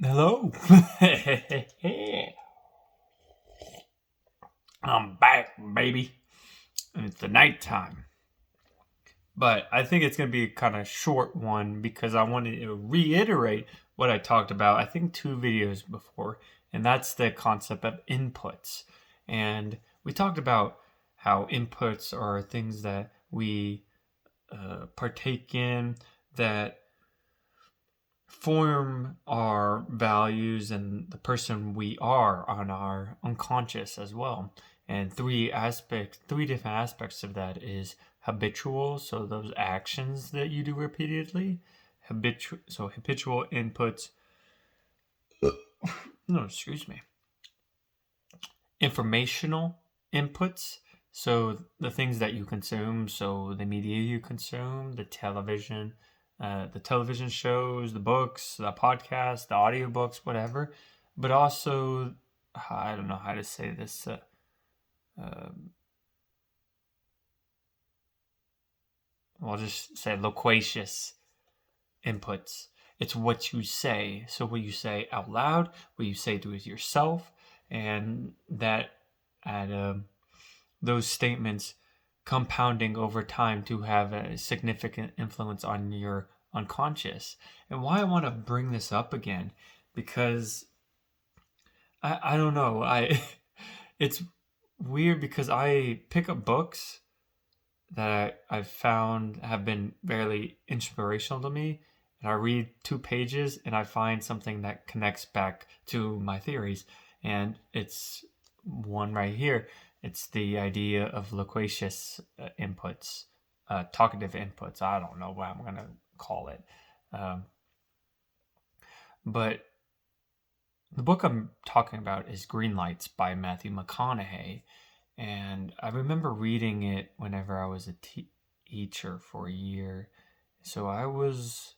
Hello. I'm back, baby. And it's the nighttime. But I think it's going to be a kind of short one because I wanted to reiterate what I talked about, I think, two videos before. And that's the concept of inputs. And we talked about how inputs are things that we partake in that form our values and the person we are on our unconscious as well. And three different aspects of that is habitual, so those actions that you do repeatedly, habitual inputs, no, excuse me, informational inputs, so the things that you consume, so the media you consume, the television shows, the books, the podcasts, the audiobooks, whatever. But also, I don't know how to say this. I'll just say loquacious inputs. It's what you say. So what you say out loud, what you say to yourself, and that at those statements compounding over time to have a significant influence on your unconscious. And why I want to bring this up again, because I don't know. It's weird because I pick up books that I've found have been very inspirational to me. And I read 2 pages and I find something that connects back to my theories. And it's one right here. It's the idea of loquacious inputs, talkative inputs. I don't know what I'm going to call it. Um, but the book I'm talking about is Green Lights by Matthew McConaughey. And I remember reading it whenever I was a teacher for a year. So I was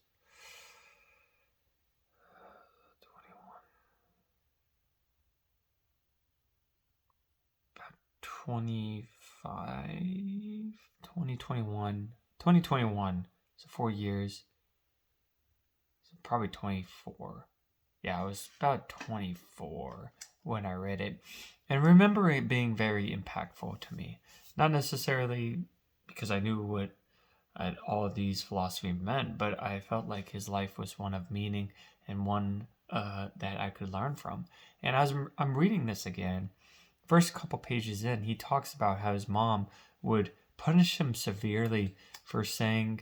25, 2021, so 4 years, so probably 24. Yeah, I was about 24 when I read it. And I remember it being very impactful to me. Not necessarily because I knew what all of these philosophy meant, but I felt like his life was one of meaning and one that I could learn from. And as I'm reading this again, first couple pages in, he talks about how his mom would punish him severely for saying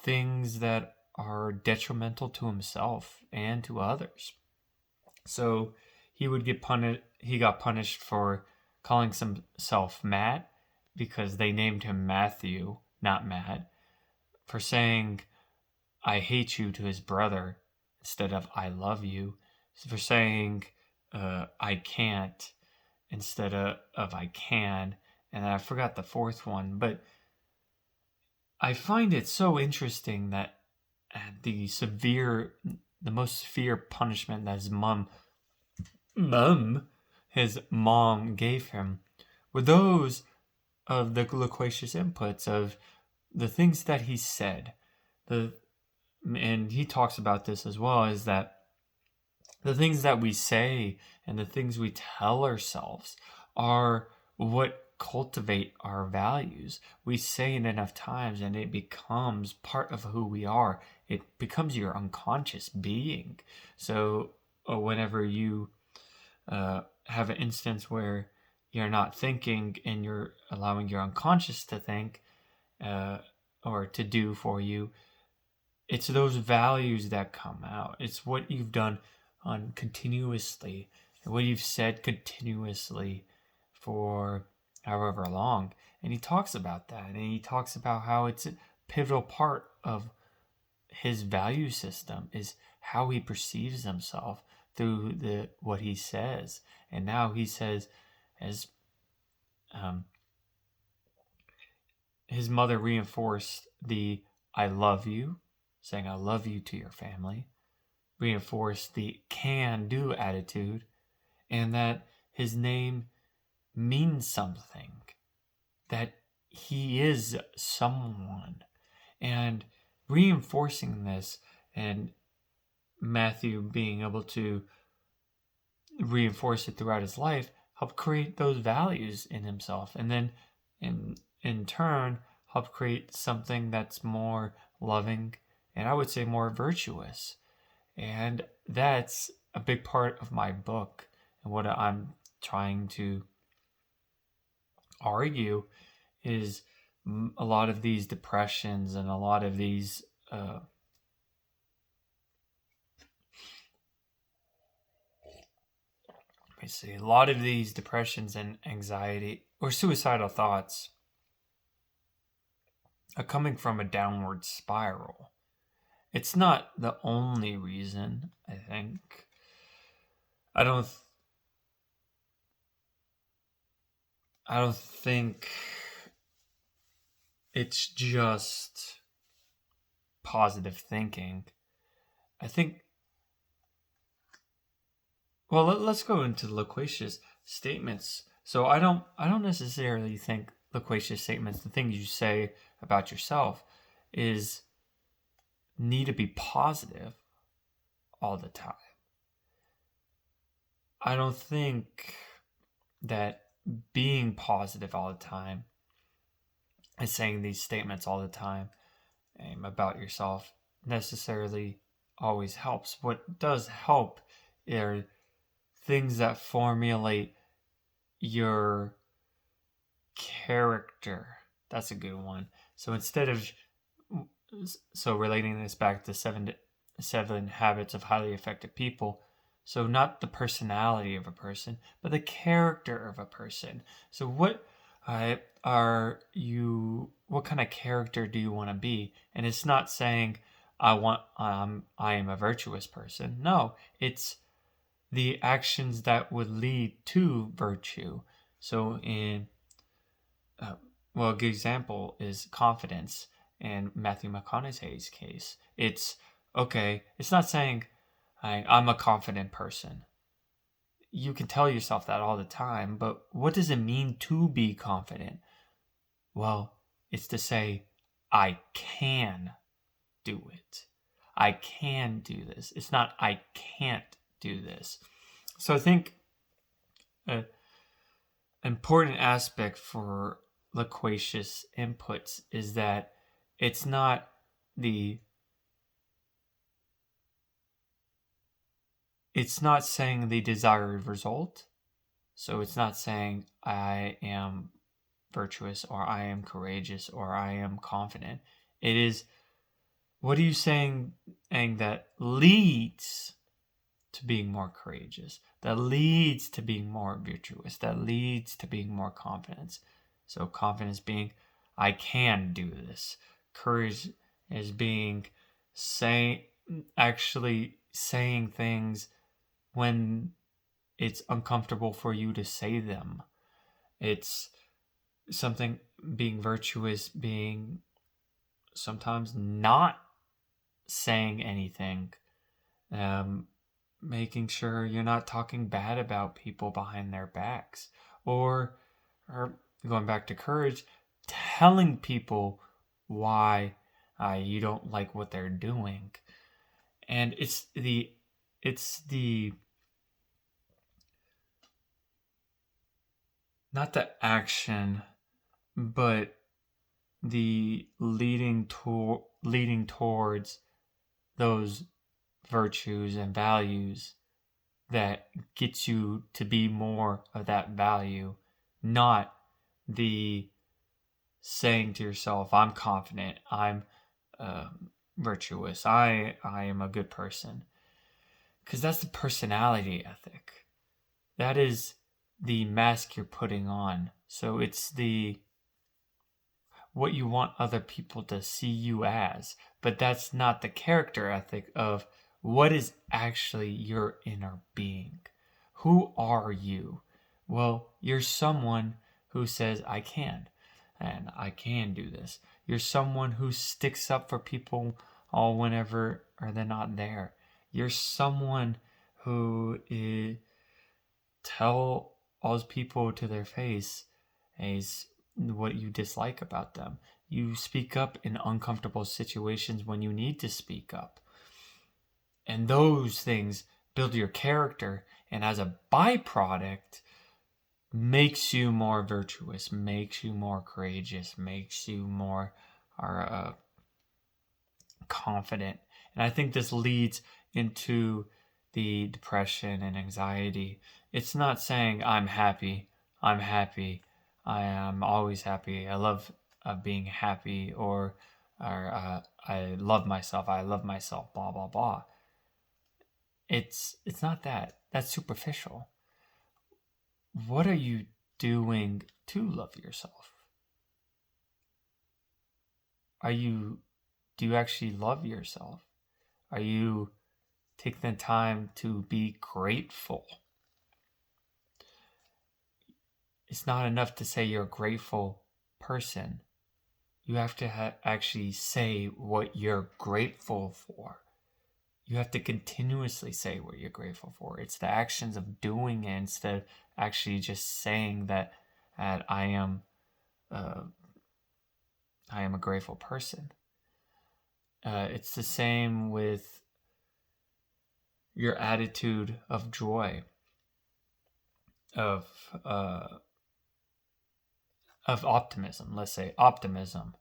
things that are detrimental to himself and to others. So he would get punished. He got punished for calling himself Matt because they named him Matthew, not Matt, for saying "I hate you" to his brother instead of "I love you," for saying "I can't" instead of "I can," and I forgot the fourth one. But I find it so interesting that the most severe punishment that mum, his mom gave him were those of the loquacious inputs of the things that he said. And he talks about this as well, is that the things that we say and the things we tell ourselves are what cultivate our values. We say it enough times and it becomes part of who we are. It becomes your unconscious being. So whenever you have an instance where you're not thinking and you're allowing your unconscious to think or to do for you, it's those values that come out. It's what you've done on continuously, what you've said continuously for however long. And he talks about that, and he talks about how it's a pivotal part of his value system is how he perceives himself through what he says. And now he says, as his mother reinforced the "I love you," saying "I love you" to your family, reinforced the "can do" attitude, and that his name means something, that he is someone, and reinforcing this and Matthew being able to reinforce it throughout his life helped create those values in himself, and then in turn help create something that's more loving and I would say more virtuous. And that's a big part of my book and what I'm trying to argue is a lot of these depressions and a lot of these a lot of these depressions and anxiety or suicidal thoughts are coming from a downward spiral. It's not the only reason, I think. I don't I don't think it's just positive thinking. I think well, let's go into loquacious statements. So I don't necessarily think loquacious statements, the things you say about yourself, is need to be positive all the time. I don't think that being positive all the time and saying these statements all the time about yourself necessarily always helps. What does help are things that formulate your character. That's a good one. So instead of relating this back to seven habits of highly effective people. So not the personality of a person, but the character of a person. So what are you? What kind of character do you want to be? And it's not saying I am a virtuous person. No, it's the actions that would lead to virtue. So in well, a good example is confidence in Matthew McConaughey's case. It's okay. It's not saying I'm a confident person. You can tell yourself that all the time, but what does it mean to be confident? Well, it's to say, I can do it. I can do this. It's not, I can't do this. So I think an important aspect for loquacious inputs is that it's not the it's not saying the desired result. So it's not saying I am virtuous or I am courageous or I am confident. It is what are you saying that leads to being more courageous, that leads to being more virtuous, that leads to being more confident. So confidence being I can do this. Courage is being actually saying things when it's uncomfortable for you to say them. It's something being virtuous, being sometimes not saying anything, making sure you're not talking bad about people behind their backs, or going back to courage, telling people why you don't like what they're doing. And it's the not the action, but the leading towards those virtues and values that gets you to be more of that value, not the saying to yourself, I'm confident, I'm virtuous, I am a good person. Because that's the personality ethic. That is the mask you're putting on. So it's the what you want other people to see you as. But that's not the character ethic of what is actually your inner being. Who are you? Well, you're someone who says, I can, and I can do this. You're someone who sticks up for people all whenever or they're not there. You're someone who tell all people to their face is what you dislike about them. You speak up in uncomfortable situations when you need to speak up. And those things build your character, and as a byproduct, makes you more virtuous, makes you more courageous, makes you more confident. And I think this leads into the depression and anxiety. It's not saying I'm happy, I am always happy, I love being happy, or I love myself, blah blah blah. It's not that. That's superficial. What are you doing to love yourself? Do you actually love yourself? Are you taking the time to be grateful? It's not enough to say you're a grateful person. You have to actually say what you're grateful for. You have to continuously say what you're grateful for. It's the actions of doing it instead of actually just saying that I am a grateful person. It's the same with your attitude of joy, of optimism. Let's say optimism.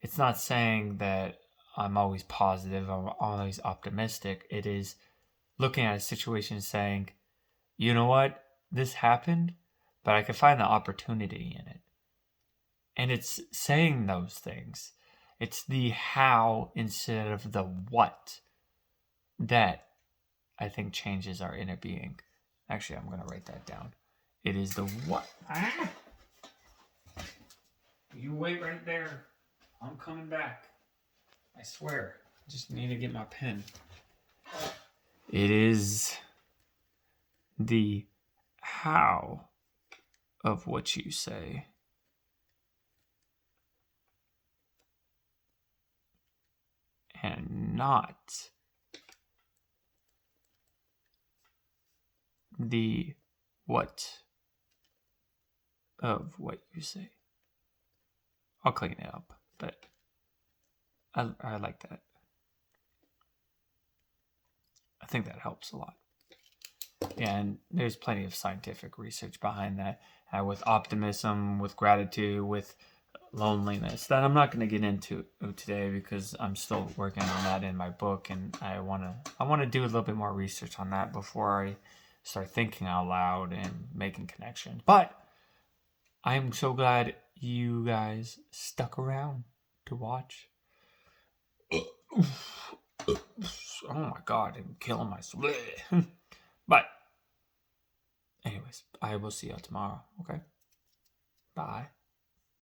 It's not saying that I'm always positive, I'm always optimistic. It is looking at a situation saying, you know what, this happened, but I can find the opportunity in it. And it's saying those things. It's the how instead of the what that I think changes our inner being. Actually, I'm going to write that down. It is the what. Ah! You wait right there. I'm coming back. I swear. I just need to get my pen. It is the how of what you say. And not the what of what you say. I'll clean it up, but I like that. I think that helps a lot. And there's plenty of scientific research behind that, with optimism, with gratitude, with loneliness, that I'm not going to get into today because I'm still working on that in my book, and I want to do a little bit more research on that before I start thinking out loud and making connections. But I'm so glad you guys stuck around to watch. Oh my god, I'm killing myself. But anyways, I will see you tomorrow. Okay, bye.